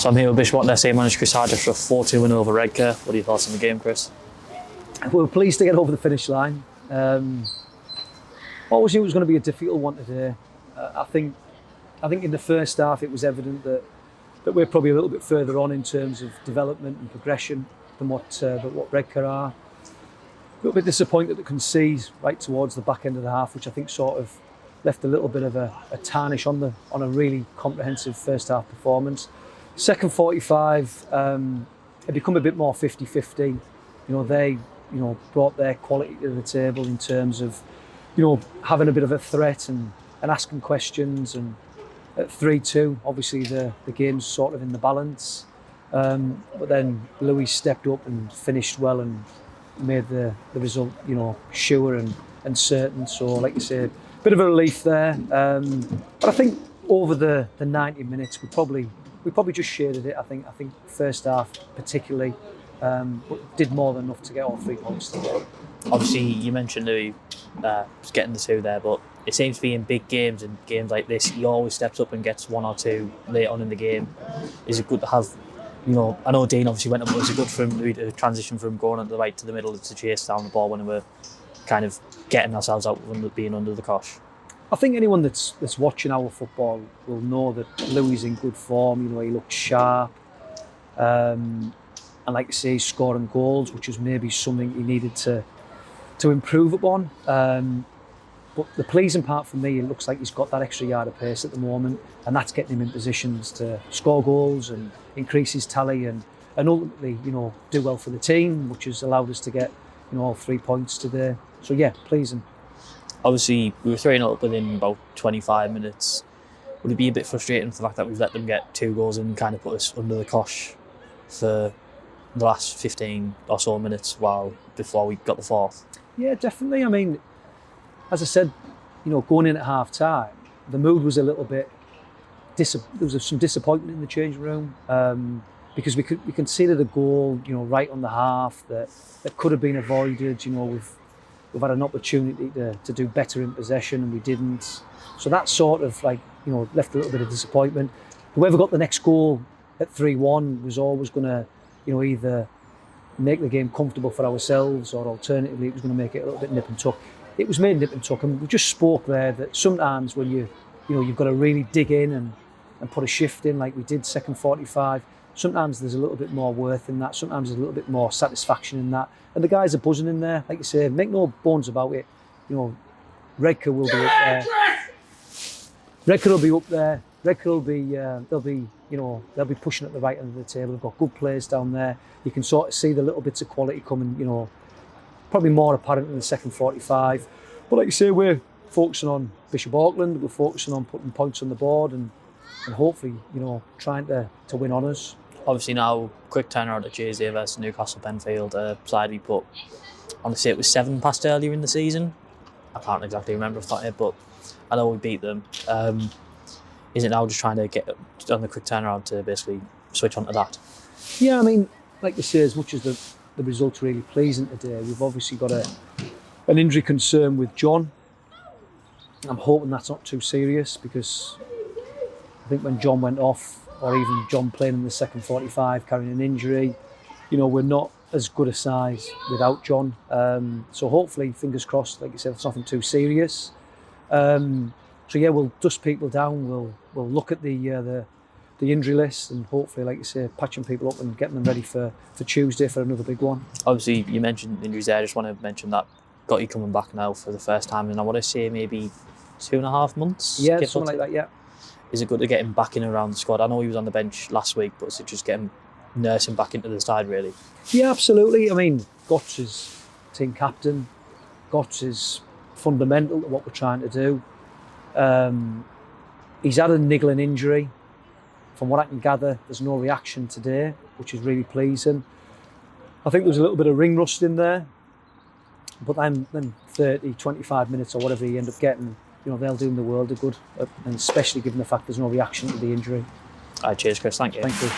So I'm here with Bishop SA manager Chris Hardger for a 4-2 win over Redcar. What are your thoughts on the game, Chris? We were pleased to get over the finish line. Always knew it was going to be a difficult one today. I think in the first half it was evident that we're probably a little bit further on in terms of development and progression than what Redcar are. A little bit disappointed to concede right towards the back end of the half, which I think sort of left a little bit of a tarnish on a really comprehensive first half performance. Second 45, it become a bit more 50-50. They brought their quality to the table in terms of having a bit of a threat and asking questions. And at 3-2, obviously the game's sort of in the balance. But then Louis stepped up and finished well and made the result sure and certain. So like you say, a bit of a relief there. But I think over the 90 minutes we probably just shaded it. I think first half particularly did more than enough to get all 3 points today. Obviously you mentioned Louis getting the 2 there, but it seems to be in big games and games like this he always steps up and gets 1 or 2 late on in the game. Is it good to have, I know Dean obviously went up, but is it good for him to transition from going at the right to the middle to chase down the ball when we're kind of getting ourselves out when we're being under the cosh? I think anyone that's watching our football will know that Louis is in good form. He looks sharp, and like I say, he's scoring goals, which is maybe something he needed to improve upon. But the pleasing part for me, it looks like he's got that extra yard of pace at the moment, and that's getting him in positions to score goals and increase his tally and ultimately, do well for the team, which has allowed us to get, all 3 points today. So yeah, pleasing. Obviously, we were 3-0 up within about 25 minutes. Would it be a bit frustrating for the fact that we've let them get 2 goals and kind of put us under the cosh for the last 15 or so minutes before we got the 4th? Yeah, definitely. I mean, as I said, going in at half time, the mood was a little bit. There was some disappointment in the changing room because we conceded a goal, right on the half that could have been avoided. We've had an opportunity to do better in possession and we didn't. So that sort of left a little bit of disappointment. Whoever got the next goal at 3-1 was always going to, either make the game comfortable for ourselves or alternatively it was going to make it a little bit nip and tuck. It was made nip and tuck, and we just spoke there that sometimes when you've got to really dig in and put a shift in like we did second 45, sometimes there's a little bit more worth in that, sometimes there's a little bit more satisfaction in that. And the guys are buzzing in there, like you say, make no bones about it. Redcar will be up there. Redcar will be up there. Redcar will be, they'll be pushing at the right end of the table. They've got good players down there. You can sort of see the little bits of quality coming, probably more apparent in the second 45. But like you say, we're focusing on Bishop Auckland. We're focusing on putting points on the board and hopefully, trying to win honours. Obviously now, quick turnaround at Tuesday versus Newcastle Penfield, side we put, honestly it was 7 past earlier in the season. I can't exactly remember off that head, but I know we beat them. Is it now just trying to get on the quick turnaround to basically switch on to that? Yeah, I mean, like you say, as much as the result's really pleasing today, we've obviously got an injury concern with John. I'm hoping that's not too serious because I think when John went off, or even John playing in the second 45 carrying an injury, we're not as good a size without John. So hopefully, fingers crossed, like you said, it's nothing too serious. So yeah, we'll dust people down. We'll look at the injury list and hopefully, like you say, patching people up and getting them ready for Tuesday for another big one. Obviously, you mentioned injuries there. I just want to mention that got you coming back now for the first time in, I want to say, maybe 2.5 months? Yeah, something like that, yeah. Is it good to get him back in and around the squad? I know he was on the bench last week, but is it just nursing back into the side, really? Yeah, absolutely. I mean, Gotts is team captain. Gotts is fundamental to what we're trying to do. He's had a niggling injury. From what I can gather, there's no reaction today, which is really pleasing. I think there was a little bit of ring rust in there, but then 30, 25 minutes or whatever he end up getting, they'll do him the world of good, and especially given the fact there's no reaction to the injury. All right, cheers, Chris. Thank you. Thank you.